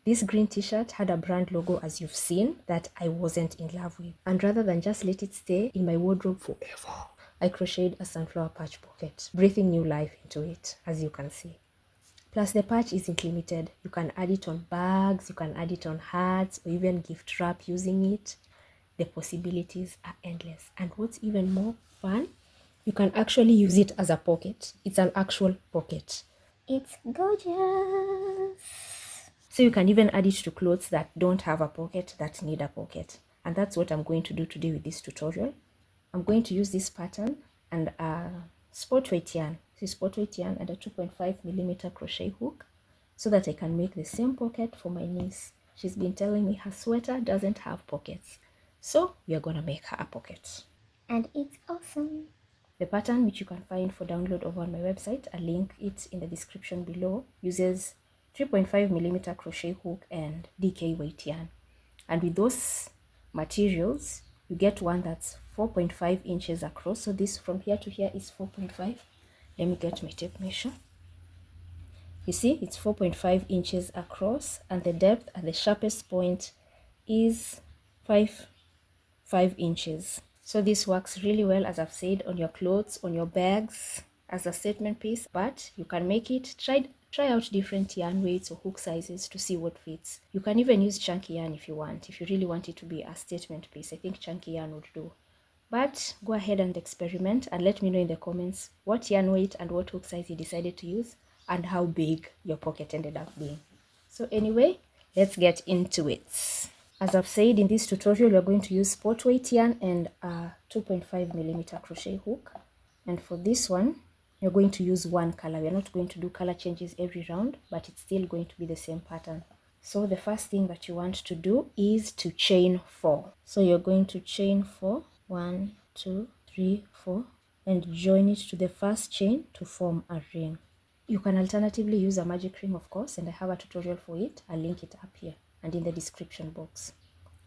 This green t-shirt had a brand logo, as you've seen, that I wasn't in love with. And rather than just let it stay in my wardrobe forever, I crocheted a sunflower patch pocket, breathing new life into it, as you can see. Plus, the patch isn't limited. You can add it on bags, you can add it on hats, or even gift wrap using it. The possibilities are endless. And what's even more fun, you can actually use it as a pocket. It's an actual pocket. It's gorgeous. So you can even add it to clothes that don't have a pocket, that need a pocket. And that's what I'm going to do today with this tutorial. I'm going to use this pattern and a sport weight yarn. This is sport weight yarn and a 2.5mm crochet hook, so that I can make the same pocket for my niece. She's been telling me her sweater doesn't have pockets. So we are going to make her a pocket. And it's awesome. The pattern, which you can find for download over on my website, I'll link it in the description below, uses 3.5mm crochet hook and DK weight yarn. And with those materials, you get one that's 4.5 inches across. So this from here to here is 4.5. Let me get my tape measure. You see, it's 4.5 inches across, and the depth at the sharpest point is 5 inches. So this works really well, as I've said, on your clothes, on your bags, as a statement piece. But you can make it, try out different yarn weights or hook sizes to see what fits. You can even use chunky yarn if you want. If you really want it to be a statement piece, I think chunky yarn would do. But go ahead and experiment and let me know in the comments what yarn weight and what hook size you decided to use and how big your pocket ended up being. So anyway, let's get into it. As I've said, in this tutorial, we're going to use sport weight yarn and a 2.5mm crochet hook. And for this one, you're going to use one color. We're not going to do color changes every round, but it's still going to be the same pattern. So the first thing that you want to do is to chain 4. So you're going to chain 4, 1, 2, 3, 4, and join it to the first chain to form a ring. You can alternatively use a magic ring, of course, and I have a tutorial for it. I'll link it up here and in the description box.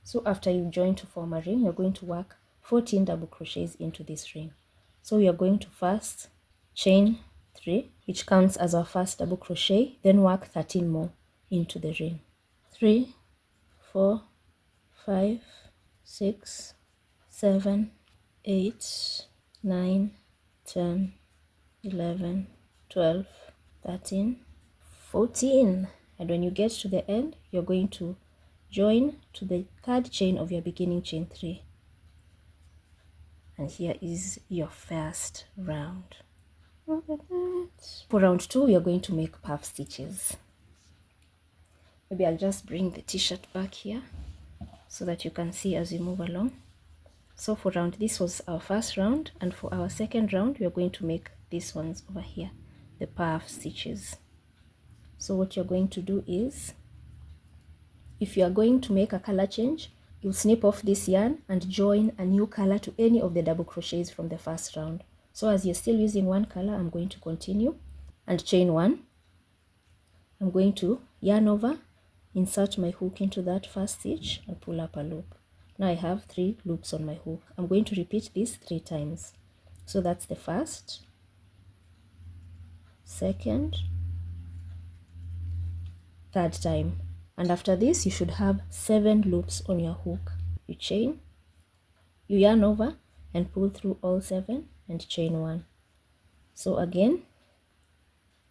So after you join to form a ring, you're going to work 14 double crochets into this ring. So we are going to first chain 3, which counts as our first double crochet, then work 13 more into the ring. 3, 4, 5, 6, 7, 8, 9, 10, 11, 12, 13, 14. And when you get to the end, you're going to join to the third chain of your beginning chain 3. And here is your first round. Look at that. For round 2, we are going to make puff stitches. Maybe I'll just bring the t-shirt back here so that you can see as we move along. So for round, this was our first round, and for our second round, we are going to make these ones over here, the puff stitches. So what you're going to do is, if you are going to make a color change, you'll snip off this yarn and join a new color to any of the double crochets from the first round. So as you're still using one color, I'm going to continue and chain 1. I'm going to yarn over, insert my hook into that first stitch and pull up a loop. Now I have 3 loops on my hook. I'm going to repeat this 3 times. So that's the first, second, third time. And after this, you should have 7 loops on your hook. You chain, you yarn over and pull through all 7 and chain 1. So again,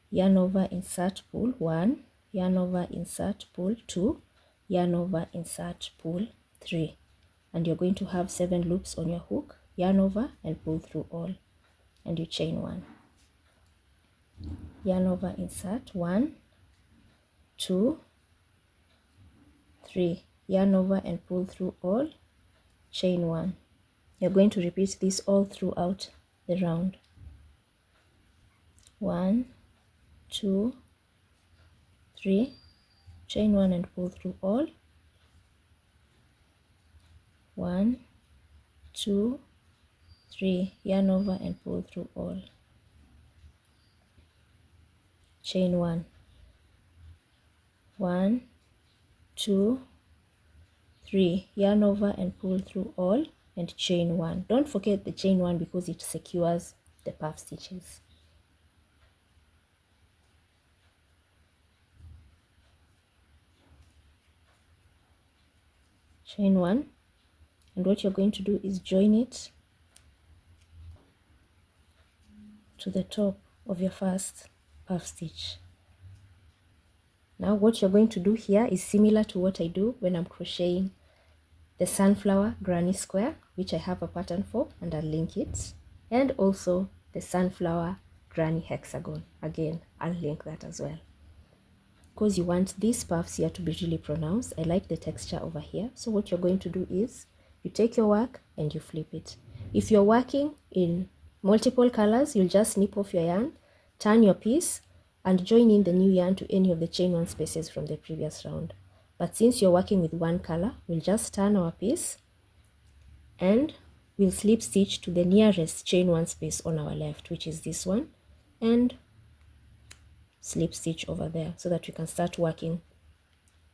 yarn over, insert, pull 1, yarn over, insert, pull 2, yarn over, insert, pull 3. And you're going to have 7 loops on your hook, yarn over and pull through all, and you chain 1. Yarn over, insert, 1, 2, 3, yarn over and pull through all, chain 1. You're going to repeat this all throughout the round. 1, 2, 3, chain 1 and pull through all, 1, 2, 3, yarn over and pull through all, chain 1, 1, 2, 3, yarn over and pull through all, and chain 1. Don't forget the chain 1 because it secures the puff stitches. chain 1, and what you're going to do is join it to the top of your first puff stitch. Now what you're going to do here is similar to what I do when I'm crocheting the sunflower granny square, which I have a pattern for and I'll link it, and also the sunflower granny hexagon. Again, I'll link that as well. Because you want these puffs here to be really pronounced, I like the texture over here. So what you're going to do is you take your work and you flip it. If you're working in multiple colors, you'll just snip off your yarn, turn your piece, and join in the new yarn to any of the chain 1 spaces from the previous round. But since you're working with one color, we'll just turn our piece and we'll slip stitch to the nearest chain 1 space on our left, which is this one, and slip stitch over there so that we can start working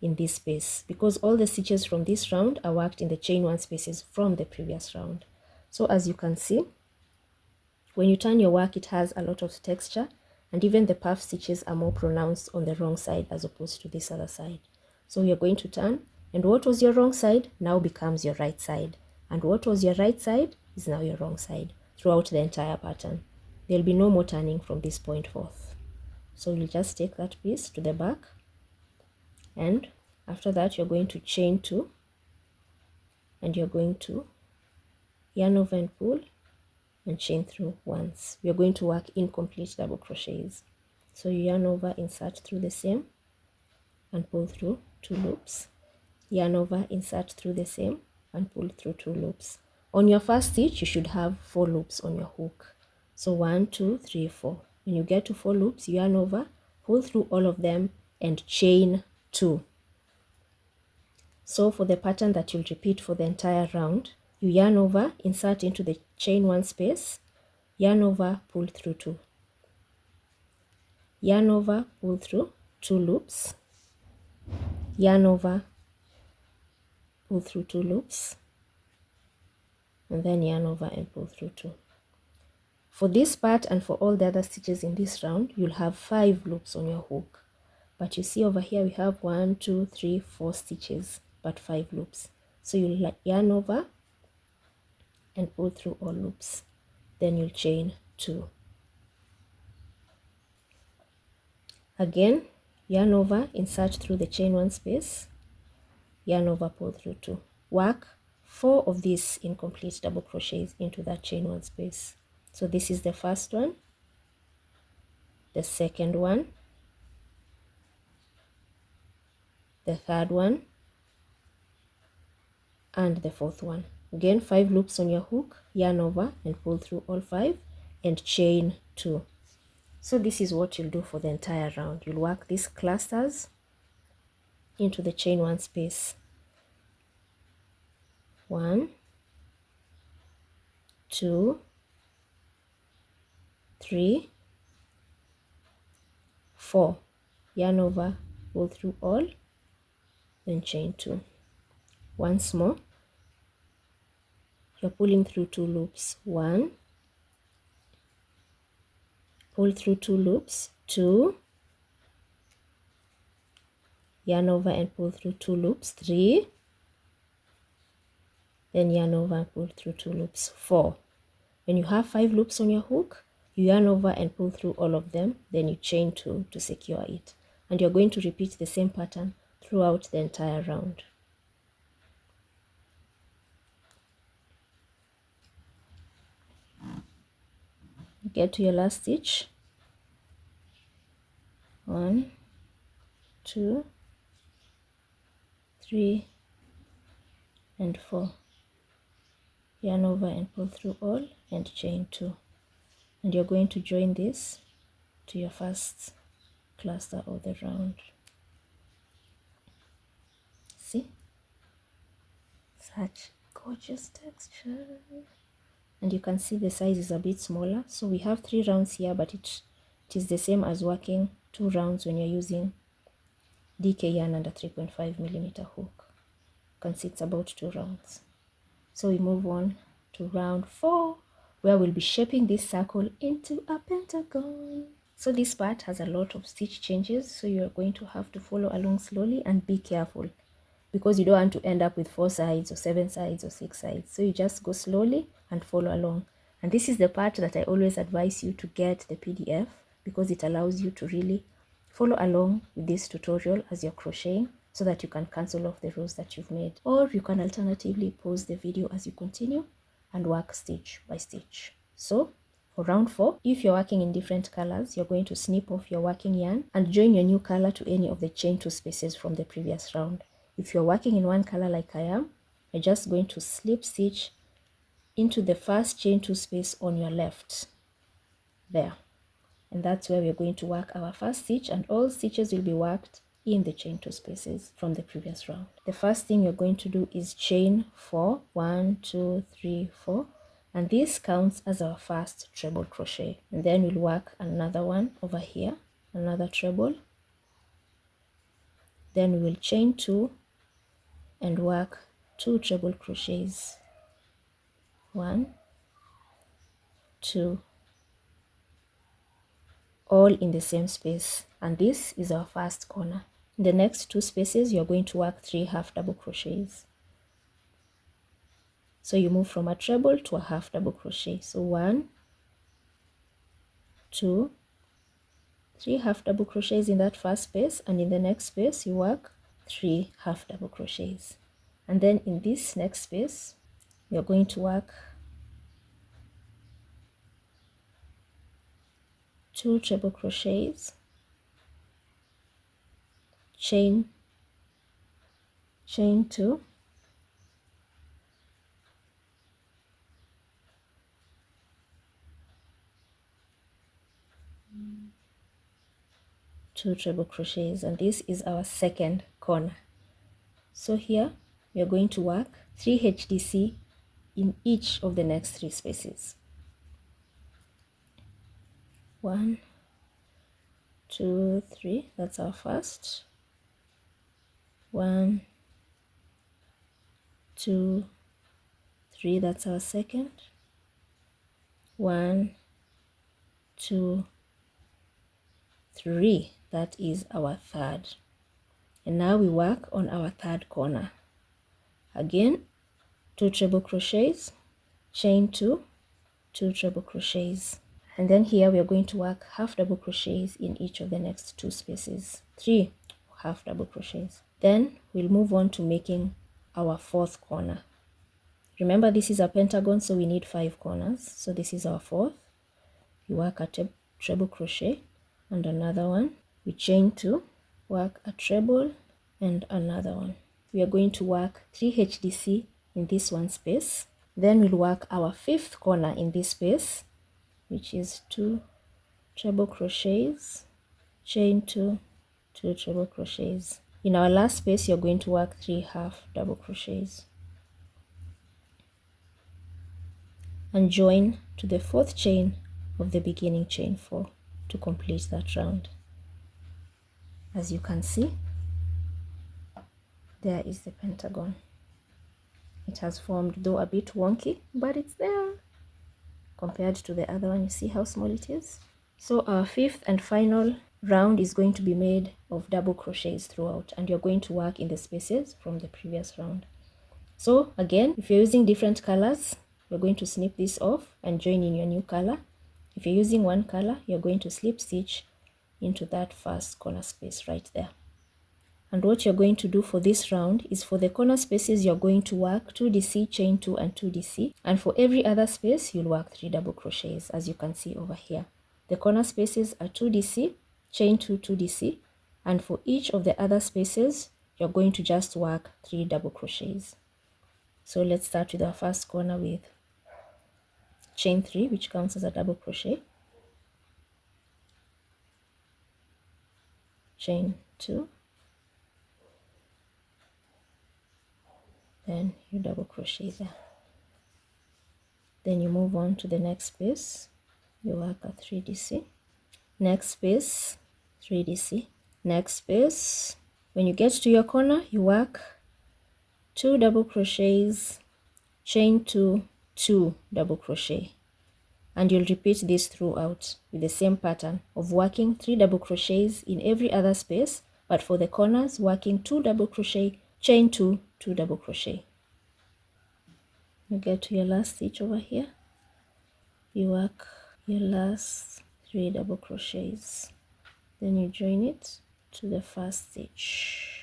in this space, because all the stitches from this round are worked in the chain 1 spaces from the previous round. So as you can see, when you turn your work, it has a lot of texture, and even the puff stitches are more pronounced on the wrong side as opposed to this other side. So you're going to turn, and what was your wrong side now becomes your right side, and what was your right side is now your wrong side throughout the entire pattern. There'll be no more turning from this point forth. So you'll just take that piece to the back, and after that you're going to chain 2, and you're going to yarn over and pull and chain through once. We're going to work incomplete double crochets. So you yarn over, insert through the same, and pull through 2 loops, yarn over, insert through the same, and pull through 2 loops. On your first stitch you should have 4 loops on your hook. So 1, 2, 3, 4. When you get to 4 loops, you yarn over, pull through all of them, and chain 2. So for the pattern that you'll repeat for the entire round, you yarn over, insert into the chain 1 space, yarn over, pull through 2, yarn over, pull through 2 loops, yarn over, pull through 2 loops, and then yarn over and pull through 2. For this part and for all the other stitches in this round, you'll have 5 loops on your hook. But you see over here we have 1, 2, 3, 4 stitches, but 5 loops. So you'll yarn over and pull through all loops. Then you'll chain 2. Again, yarn over, insert through the chain 1 space, yarn over, pull through 2. Work 4 of these incomplete double crochets into that chain 1 space. So this is the first one, the second one, the third one, and the fourth one. Again, 5 loops on your hook, yarn over and pull through all 5 and chain 2. So this is what you'll do for the entire round. You'll work these clusters into the chain 1 space. 1, 2, 3, 4. Yarn over, pull through all, then chain 2. Once more, you're pulling through 2 loops. 1, pull through 2 loops, 2, yarn over and pull through 2 loops, 3, then yarn over and pull through 2 loops, 4. When you have 5 loops on your hook, you yarn over and pull through all of them, then you chain 2 to secure it. And you're going to repeat the same pattern throughout the entire round. Get to your last stitch. 1, 2, 3, and 4. Yarn over and pull through all and chain 2. And you're going to join this to your first cluster of the round. See? Such gorgeous texture. And you can see the size is a bit smaller. So we have 3 rounds here, but it is the same as working 2 rounds when you're using DK yarn and a 3.5mm hook. You can see it's about 2 rounds. So we move on to round 4, where we'll be shaping this circle into a pentagon. So this part has a lot of stitch changes, so you're going to have to follow along slowly and be careful. because you don't want to end up with 4 sides or 7 sides or 6 sides. So you just go slowly and follow along. And this is the part that I always advise you to get the PDF, because it allows you to really follow along with this tutorial as you're crocheting, so that you can cancel off the rows that you've made. Or you can alternatively pause the video as you continue and work stitch by stitch. So for round 4, if you're working in different colors, you're going to snip off your working yarn and join your new color to any of the chain 2 spaces from the previous round. If you're working in one color like I am, you're just going to slip stitch into the first chain 2 space on your left there, and that's where we're going to work our first stitch, and all stitches will be worked in the chain 2 spaces from the previous round. The first thing you're going to do is chain 4, 1 2 3 4, and this counts as our first treble crochet. And then we'll work another one over here, another treble, then we will chain 2 and work 2 treble crochets, 1 2, all in the same space, and this is our first corner. In the next 2 spaces you're going to work 3 half double crochets. So you move from a treble to a half double crochet. So 1 2 3 half double crochets in that first space, and in the next space you work 3 half double crochets. And then in this next space you're going to work 2 treble crochets, chain 2, two treble crochets, and this is our second corner. So here we are going to work 3 HDC in each of the next 3 spaces. 1 2 3, that's our first. 1 2 3, that's our second. 1 2 3, that is our third. And now we work on our third corner. Again, 2 treble crochets, chain 2, 2 treble crochets, and then here we are going to work half double crochets in each of the next 2 spaces, 3 half double crochets. Then we'll move on to making our fourth corner. Remember, this is a pentagon, so we need 5 corners. So this is our fourth. You work a treble crochet and another one. We chain 2, work a treble and another one. We are going to work 3 HDC in this one space. Then we'll work our 5th corner in this space, which is 2 treble crochets, chain 2, 2 treble crochets. In our last space you're going to work 3 half double crochets and join to the 4th chain of the beginning chain 4 to complete that round. As you can see, there is the pentagon. It has formed, though a bit wonky, but it's there. Compared to the other one, you see how small it is? So our 5th and final round is going to be made of double crochets throughout, and you're going to work in the spaces from the previous round. So again, if you're using different colors, you're going to snip this off and join in your new color. If you're using one color, you're going to slip stitch into that first corner space right there. And what you're going to do for this round is, for the corner spaces you're going to work 2DC, chain 2 and 2DC, and for every other space you'll work 3 double crochets, as you can see over here. The corner spaces are 2DC, chain 2, 2DC, and for each of the other spaces you're going to just work 3 double crochets. So let's start with our first corner with chain 3, which counts as a double crochet, chain 2, then you double crochet there. Then you move on to the next space, you work a 3DC, next space 3DC, next space. When you get to your corner, you work 2 double crochets, chain 2, 2 double crochet, and you'll repeat this throughout with the same pattern of working 3 double crochets in every other space, but for the corners working 2 double crochet, chain 2, 2 double crochet. You get to your last stitch over here, you work your last 3 double crochets, then you join it to the first stitch.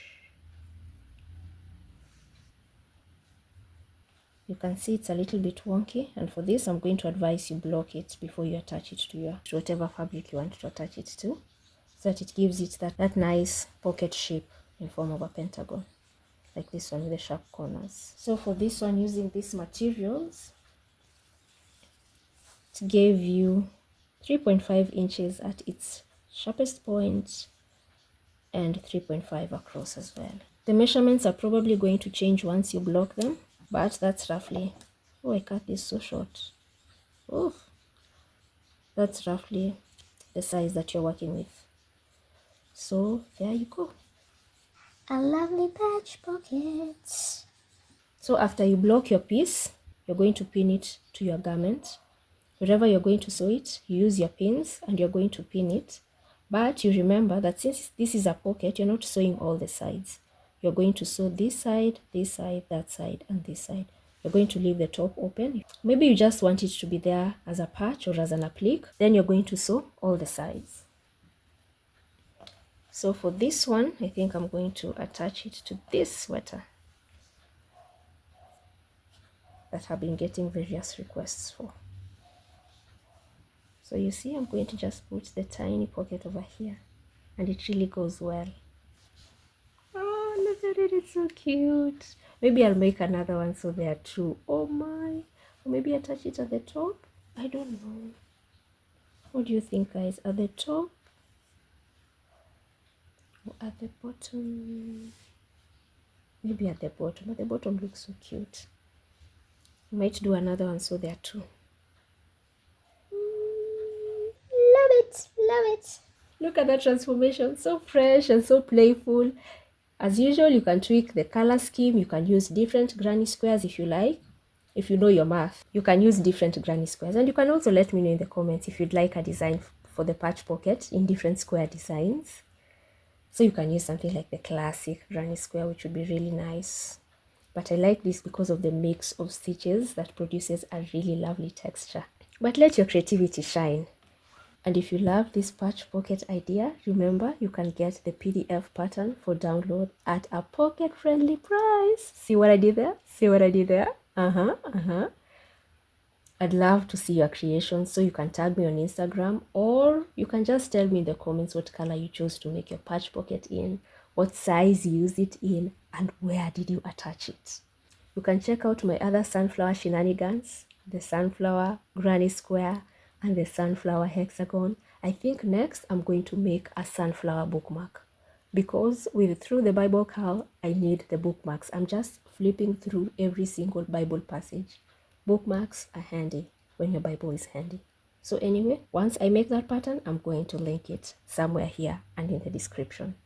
You can see it's a little bit wonky, and for this I'm going to advise you block it before you attach it to whatever fabric you want to attach it to, so that it gives it that nice pocket shape in form of a pentagon, like this one with the sharp corners. So for this one, using these materials, it gave you 3.5 inches at its sharpest point and 3.5 across as well. The measurements are probably going to change once you block them, but that's roughly, oh, I cut this so short. Oh, that's roughly the size that you're working with. So there you go, a lovely patch pocket. So after you block your piece, you're going to pin it to your garment. Wherever you're going to sew it, you use your pins and you're going to pin it. But you remember that since this is a pocket, you're not sewing all the sides. You're going to sew this side, that side, and this side. You're going to leave the top open. Maybe you just want it to be there as a patch or as an applique. Then you're going to sew all the sides. So for this one, I think I'm going to attach it to this sweater that I've been getting various requests for. So you see, I'm going to just put the tiny pocket over here, and it really goes well. Oh, look at it, it's so cute. Maybe I'll make another one so there are two. Oh my. Or maybe attach it at the top. I don't know. What do you think, guys? At the top or at the bottom? Maybe at the bottom. At the bottom looks so cute. I might do another one so there are two. Love it, love it. Look at that transformation, so fresh and so playful. As usual, you can tweak the color scheme. You can use different granny squares if you like. If you know your math, you can use different granny squares. And you can also let me know in the comments if you'd like a design for the patch pocket in different square designs. So you can use something like the classic granny square, which would be really nice. But I like this because of the mix of stitches that produces a really lovely texture. But let your creativity shine. And if you love this patch pocket idea, remember you can get the PDF pattern for download at a pocket-friendly price. See what I did there? See what I did there? I'd love to see your creations, so you can tag me on Instagram, or you can just tell me in the comments what color you chose to make your patch pocket in, what size you used it in, and where did you attach it. You can check out my other sunflower shenanigans, the sunflower granny square, and the sunflower hexagon. I think next I'm going to make a sunflower bookmark, because with Through the Bible Cow, I need the bookmarks. I'm just flipping through every single Bible passage. Bookmarks are handy when your Bible is handy. So anyway, once I make that pattern, I'm going to link it somewhere here and in the description.